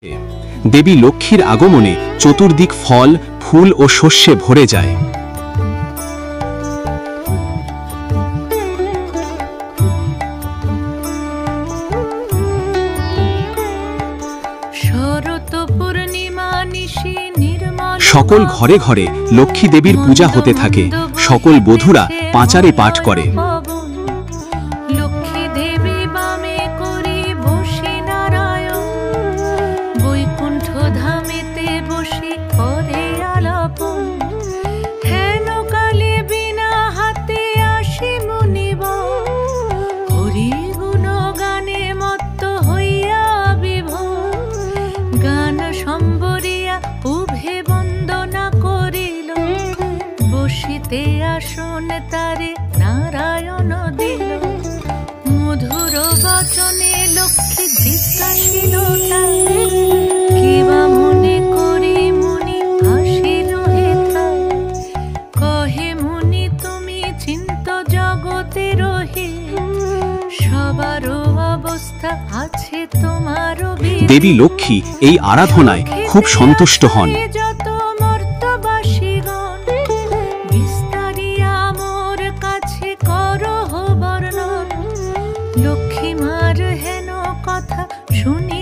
দেবী লক্ষ্মীর আগমনে চতুর্দিক ফল, ফুল ও শস্যে ভরে যায়। সকল ঘরে ঘরে লক্ষ্মী দেবীর পূজা হতে থাকে। সকল বধূরা পাঁচারে পাঠ করে। আসনে তারে নারায়ণ দিল, মধুর বচনে লক্ষ্মী জিজ্ঞাসিল কিবা মনে করি মুনি আসিল হেথায়। কহে মুনি তুমি চিন্ত জগতে রহে, সবার অবস্থা আছে তোমার। দেবী লক্ষ্মী এই আরাধনায় খুব সন্তুষ্ট হন। লক্ষ্মী মার হেন কথা শুনি